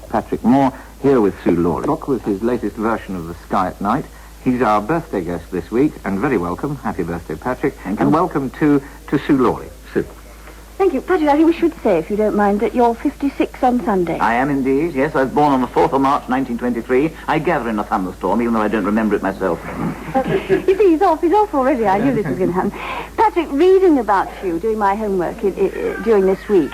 Patrick Moore, here with Sue Lawley. Book was his latest version of The Sky at Night. He's our birthday guest this week, and very welcome. Happy birthday, Patrick. And welcome to Sue Lawley. Sue. Thank you. Patrick, I think we should say, if you don't mind, that you're 56 on Sunday. I am indeed, yes. I was born on the 4th of March, 1923. I gather in a thunderstorm, even though I don't remember it myself. You see, he's off already. I knew this was going to happen. Patrick, reading about you, doing my homework during this week,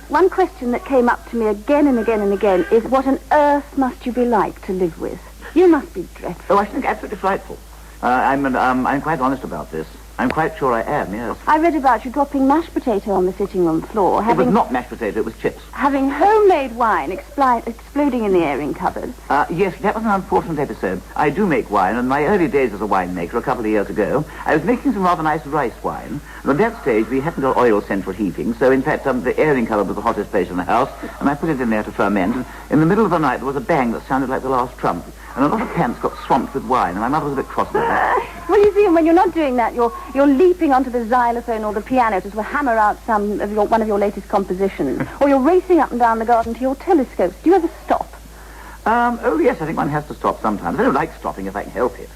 one question that came up to me again and again and again is, what on earth must you be like to live with? You must be dreadful. Oh, I think absolutely frightful. I'm quite honest about this. I'm quite sure I am, yes. I read about you dropping mashed potato on the sitting room floor. It was not mashed potato, it was chips. Having homemade wine exploding in the airing cupboard. Yes, that was an unfortunate episode. I do make wine, and in my early days as a winemaker, a couple of years ago, I was making some rather nice rice wine. And at that stage, we hadn't got oil central heating, so in fact, the airing cupboard was the hottest place in the house, and I put it in there to ferment, and in the middle of the night, there was a bang that sounded like the last trump. And a lot of pants got swamped with wine, and my mother was a bit cross about that. Well, you see, and when you're not doing that, you're leaping onto the xylophone or the piano to hammer out one of your latest compositions, or you're racing up and down the garden to your telescopes. Do you ever stop? Oh, yes, I think one has to stop sometimes. I don't like stopping if I can help it.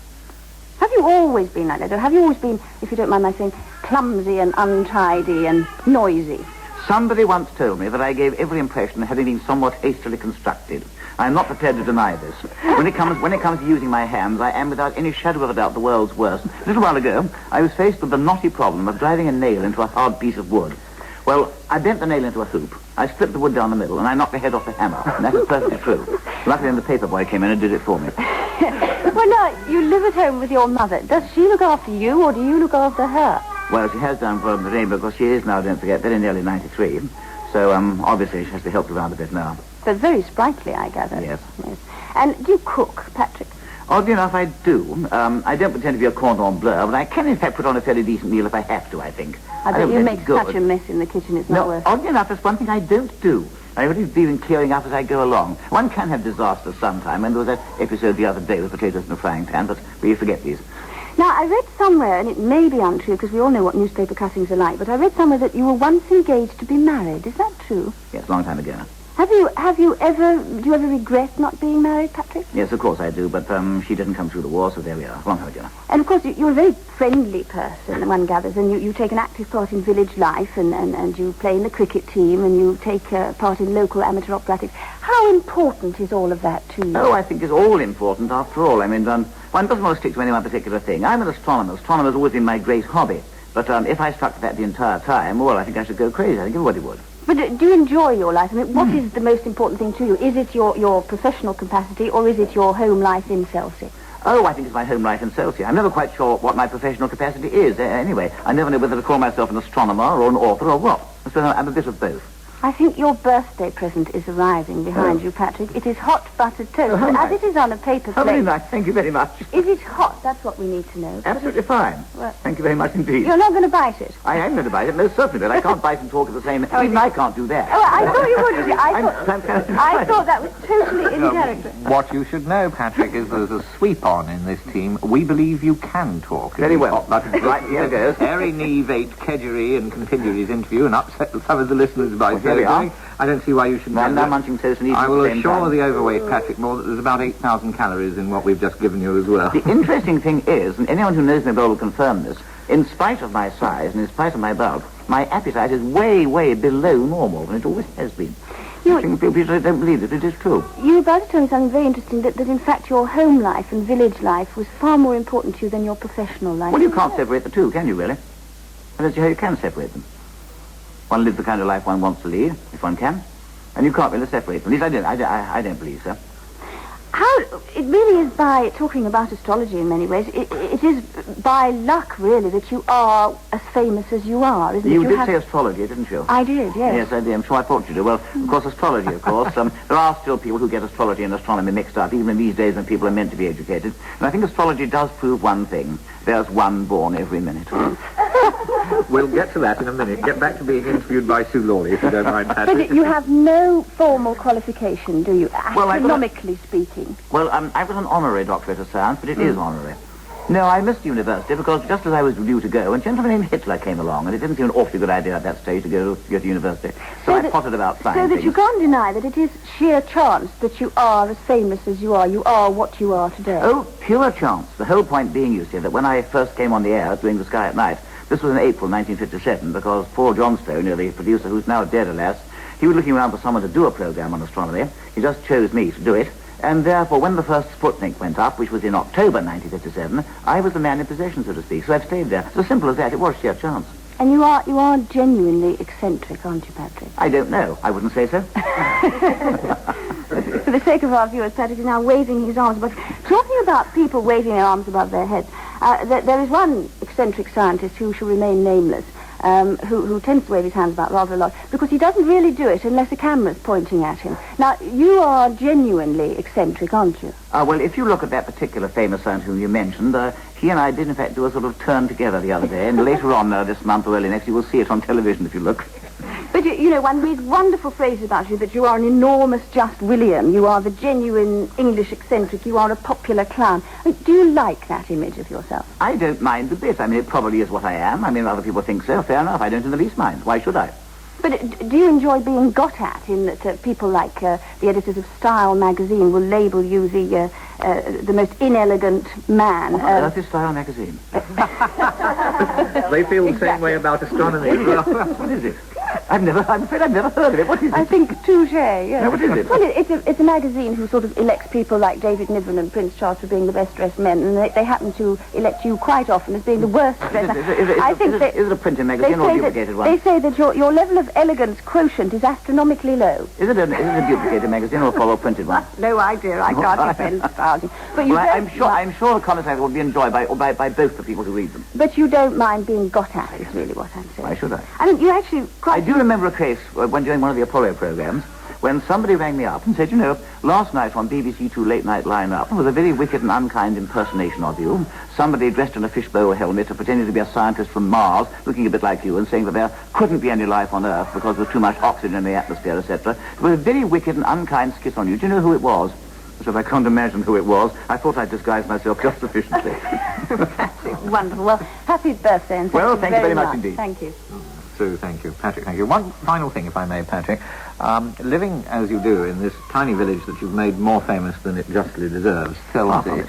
Have you always been like that, or have you always been, if you don't mind my saying, clumsy and untidy and noisy? Somebody once told me that I gave every impression of having been somewhat hastily constructed. I'm not prepared to deny this. When it comes to using my hands, I am without any shadow of a doubt the world's worst. A little while ago, I was faced with the knotty problem of driving a nail into a hard piece of wood. Well, I bent the nail into a hoop, I split the wood down the middle, and I knocked the head off the hammer. And that is perfectly true. Luckily, then the paper boy came in and did it for me. Well, now, you live at home with your mother. Does she look after you, or do you look after her? Well, she has done for the day, because she is now, don't forget, very nearly 93. So, obviously, she has to help around a bit now. But very sprightly, I gather. Yes. And do you cook, Patrick? Oddly enough, I do. I don't pretend to be a cordon bleu, but I can, in fact, put on a fairly decent meal if I have to, I think. I bet you make such a mess in the kitchen, it's not worth it. Oddly enough, that's one thing I don't do. I really believe in clearing up as I go along. One can have disasters sometime, and there was that episode the other day with potatoes in a frying pan, but we forget these. Now, I read somewhere, and it may be untrue, because we all know what newspaper cuttings are like, but I read somewhere that you were once engaged to be married. Is that true? Yes, a long time ago. Do you ever regret not being married, Patrick? Yes, of course I do, but she didn't come through the war, so there we are. A long time ago. And of course, you're a very friendly person, one gathers, and you take an active part in village life, and you play in the cricket team, and you take part in local amateur operatics. How important is all of that to you? Oh, I think it's all important after all. I mean, one doesn't want to stick to any one particular thing. I'm an astronomer. Astronomer's always been my great hobby. But if I stuck to that the entire time, well, I think I should go crazy. I think everybody would. But do you enjoy your life? I mean, what is the most important thing to you? Is it your professional capacity, or is it your home life in Chelsea? Oh, I think it's my home life in Chelsea. I'm never quite sure what my professional capacity is. Anyway, I never know whether to call myself an astronomer or an author or what. So I'm a bit of both. I think your birthday present is arriving behind you, Patrick. It is hot buttered toast, as it is on a paper plate. Very nice. Thank you very much. Is it hot? That's what we need to know. Absolutely fine. Well, thank you very much indeed. You're not going to bite it? I am going to bite it, most certainly, but I can't bite and talk at the same time. Even I can't do that. Oh, I thought you would. I thought that was totally in character. What you should know, Patrick, is there's a sweep-on in this team. We believe you can talk. Very well. Right, here goes. Harry Neve ate Kedgeree and continued his interview and upset some of the listeners by so doing. I don't see why you shouldn't. I'm now munching toast and eating I will at the same assure time. the overweight Patrick Moore that there's about 8,000 calories in what we've just given you as well. The interesting thing is, and anyone who knows me well will confirm this, in spite of my size and in spite of my bulk, my appetite is way, way below normal, and it always has been. I think people don't believe it. It is true. You were about to tell me something very interesting, that in fact your home life and village life was far more important to you than your professional life. Well, you can't separate the two, can you, really? I don't see how you can separate them. One lives the kind of life one wants to lead, if one can. And you can't really separate them. At least I don't believe so. It really is by, talking about astrology in many ways, it is by luck, really, that you are as famous as you are, isn't it? You did say astrology, didn't you? I did, yes. Yes, I did. I'm sure I thought you did. Well, of course, astrology, of course. There are still people who get astrology and astronomy mixed up, even in these days when people are meant to be educated. And I think astrology does prove one thing. There's one born every minute. We'll get to that in a minute. Get back to being interviewed by Sue Lawley, if you don't mind, Patrick. But you have no formal qualification, do you? Astronomically speaking. Well, I've got an honorary doctorate of science, but it is honorary. No, I missed university because just as I was due to go, a gentleman named Hitler came along, and it didn't seem an awfully good idea at that stage to go to university. So I pottered about trying So that things. you can't deny that it is sheer chance that you are as famous as you are. You are what you are today. Oh, pure chance. The whole point being, you see, that when I first came on the air doing The Sky at Night, this was in April 1957, because Paul Johnstone, the producer who's now dead, alas, he was looking around for someone to do a program on astronomy. He just chose me to do it. And therefore, when the first Sputnik went up, which was in October 1957, I was the man in possession, so to speak. So I've stayed there. It's as simple as that. It was sheer chance. And you are genuinely eccentric, aren't you, Patrick? I don't know. I wouldn't say so. For the sake of our viewers, Patrick is now waving his arms. But talking about people waving their arms above their heads, there is one eccentric scientist who shall remain nameless, who tends to wave his hands about rather a lot, because he doesn't really do it unless a camera's pointing at him. Now, you are genuinely eccentric, aren't you? Well, if you look at that particular famous scientist whom you mentioned, he and I did, in fact, do a sort of turn together the other day, and later on this month or early next, you will see it on television if you look. But, you know, one reads wonderful phrases about you, that you are an enormous Just William, you are the genuine English eccentric, you are a popular clown. I mean, do you like that image of yourself? I don't mind a bit. I mean, it probably is what I am. I mean, other people think so. Fair enough. I don't in the least mind. Why should I? But do you enjoy being got at in that people like the editors of Style magazine will label you the most inelegant man? What on earth is Style magazine? They feel the same way about astronomy. What is it? I'm afraid I've never heard of it. What is it? I think touche, yes. No, what is it? Well, it's a magazine who sort of elects people like David Niven and Prince Charles for being the best dressed men, and they happen to elect you quite often as being the worst dressed. Is it a printed magazine or a duplicated one? They say that your level of elegance quotient is astronomically low. Is it a duplicated magazine or a printed one? No idea. I can't defend Astrology. But you I'm sure the comments will be enjoyed by both the people who read them. But you don't mind being got at, is really what I'm saying. Why should I? I mean, you actually quite... I do remember a case when during one of the Apollo programs when somebody rang me up and said, you know, last night on BBC Two Late Night Line-Up was a very wicked and unkind impersonation of you. Somebody dressed in a fishbowl helmet pretending to be a scientist from Mars, looking a bit like you, and saying that there couldn't be any life on Earth because there was too much oxygen in the atmosphere, etc. It was a very wicked and unkind skit on you. Do you know who it was? I said, I can't imagine who it was. I thought I'd disguised myself just sufficiently. Wonderful. Well, happy birthday, and thank you very much indeed. Thank you. Sue, thank you. Patrick, thank you. One final thing, if I may, Patrick. Living as you do in this tiny village that you've made more famous than it justly deserves, Selsey,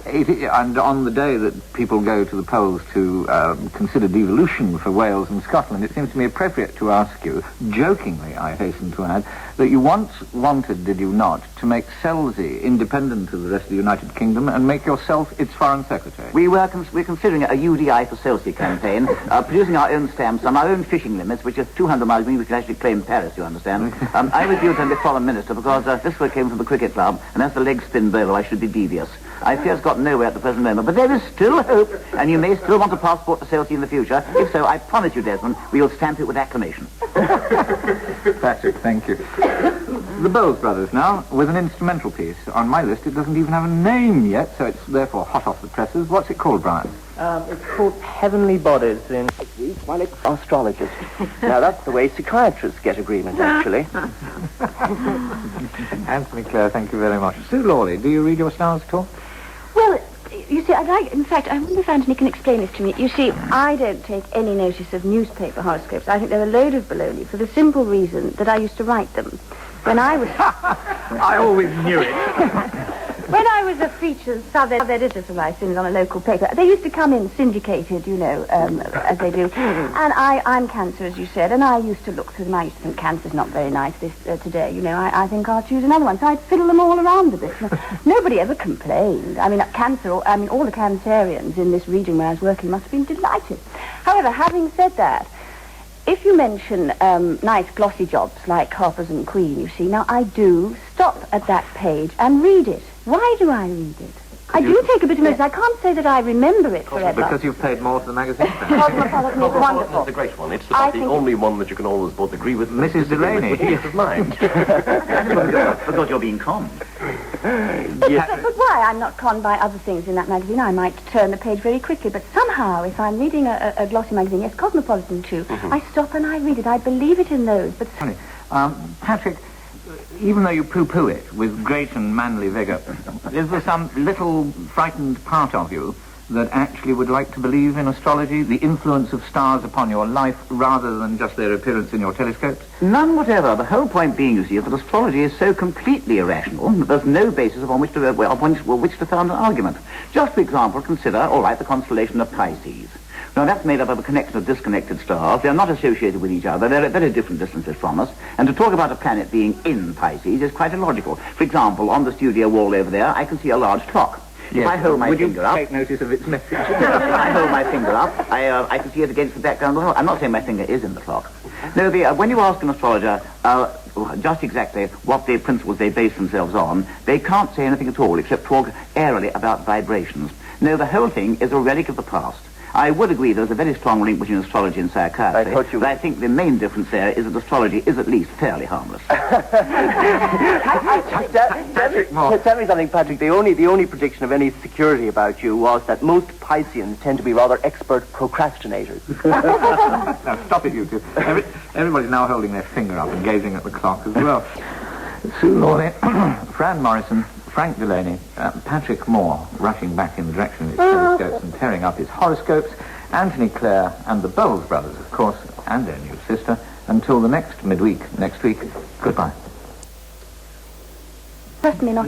and on the day that people go to the polls to consider devolution for Wales and Scotland, it seems to me appropriate to ask you, jokingly, I hasten to add, that you once wanted, did you not, to make Selsey independent of the rest of the United Kingdom and make yourself its foreign secretary? We're considering a UDI for Selsey campaign, producing our own stamps on our own fishing limits, which are 200 miles, we can actually claim Paris, you understand. I was due to be foreign minister because this one came from the cricket club, and as the leg spin bowler, I should be devious. I fear it's got nowhere at the present moment, but there is still hope, and you may still want a passport to Selsey in the future. If so, I promise you, Desmond, we'll stamp it with acclamation. Patrick, thank you. The Bowles Brothers now, with an instrumental piece. On my list, it doesn't even have a name yet, so it's therefore hot off the presses. What's it called, Brian? It's called Heavenly Bodies in while it's astrologist. Now, that's the way psychiatrists get agreement, actually. Anthony Clare, thank you very much. Sue Lawley, do you read your stars at all? Well, you see, in fact, I wonder if Anthony can explain this to me. You see, I don't take any notice of newspaper horoscopes. I think they're a load of baloney for the simple reason that I used to write them. When I was... I always knew it. When I was a featured sub-editor for my sins on a local paper, they used to come in syndicated, you know, as they do. And I'm cancer, as you said, and I used to look through them. I used to think cancer's not very nice today. You know, I think I'll choose another one. So I'd fiddle them all around a bit. Nobody ever complained. I mean, all the cancerians in this region where I was working must have been delighted. However, having said that, if you mention nice glossy jobs like Harper's and Queen, you see, now I do stop at that page and read it. Why do I read it? I do take a bit of notice. I can't say that I remember it forever. Because you've paid more for the magazine. Cosmopolitan is wonderful. It's a great one. It's about the only one that you can always both agree with Mrs. Delaney. With peace of mind. Because you're being conned. But why? I'm not conned by other things in that magazine. I might turn the page very quickly, but somehow, if I'm reading a glossy magazine, yes, Cosmopolitan too, I stop and I read it. I believe it in those. But Patrick, even though you poo-poo it with great and manly vigour, is there some little frightened part of you that actually would like to believe in astrology, the influence of stars upon your life, rather than just their appearance in your telescopes? None whatever. The whole point being, you see, is that astrology is so completely irrational that there's no basis upon which to found an argument. Just for example, consider, all right, the constellation of Pisces. Now, that's made up of a connection of disconnected stars. They're not associated with each other. They're at very different distances from us. And to talk about a planet being in Pisces is quite illogical. For example, on the studio wall over there, I can see a large clock. Yes. If I hold my finger up... take notice of its message? If I hold my finger up, I can see it against the background of the clock. I'm not saying my finger is in the clock. No, when you ask an astrologer just exactly what the principles they base themselves on, they can't say anything at all except talk airily about vibrations. No, the whole thing is a relic of the past. I would agree there's a very strong link between astrology and psychiatry, but I think the main difference there is that astrology is at least fairly harmless. Patrick Moore. Tell me something, Patrick. The only prediction of any security about you was that most Pisceans tend to be rather expert procrastinators. Now, stop it, you two. Everybody's now holding their finger up and gazing at the clock as well. Sue Lawley, Fran Morrison, Frank Delaney, Patrick Moore rushing back in the direction of his telescopes and tearing up his horoscopes, Anthony Clare and the Bowles brothers, of course, and their new sister. Until the next midweek next week, goodbye. Certainly not.